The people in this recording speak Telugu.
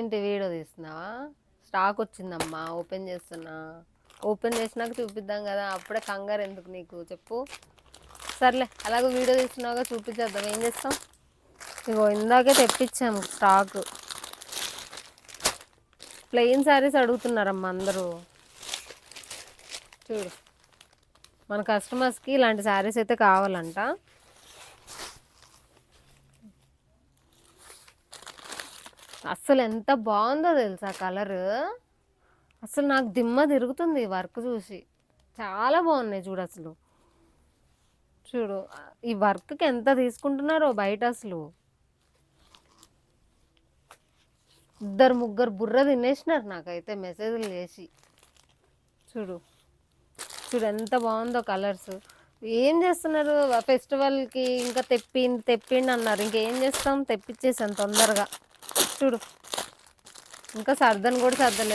ఏంటి వీడియో తీస్తున్నావా? స్టాక్ వచ్చిందమ్మా, ఓపెన్ చేస్తున్నా. ఓపెన్ చేసినాక చూపిద్దాం కదా, అప్పుడే కంగారు ఎందుకు నీకు చెప్పు. సర్లే, అలాగే వీడియో తీస్తున్నావుగా, చూపించేద్దాం. ఏం చేస్తాం? ఇగో ఇందాకే తెప్పించాము స్టాక్. ప్లెయిన్ శారీస్ అడుగుతున్నారమ్మా అందరూ. చూడు, మన కస్టమర్స్కి ఇలాంటి శారీస్ అయితే కావాలంట. అస్సలు ఎంత బాగుందో తెలుసా కలర్. అసలు నాకు దిమ్మ తిరుగుతుంది వర్క్ చూసి. చాలా బాగున్నాయి చూడు అసలు. చూడు, ఈ వర్క్కి ఎంత తీసుకుంటున్నారో బయట అసలు. 2-3 బుర్ర తినేసినారు నాకైతే మెసేజ్లు చేసి. చూడు చూడు ఎంత బాగుందో కలర్స్. ఏం చేస్తున్నారు ఫెస్టివల్కి? ఇంకా తెప్పిండి అన్నారు. ఇంకేం చేస్తాం, తెప్పించేసాను తొందరగా. చూడు, ఇంకా సర్దని కూడా సర్దలేదు.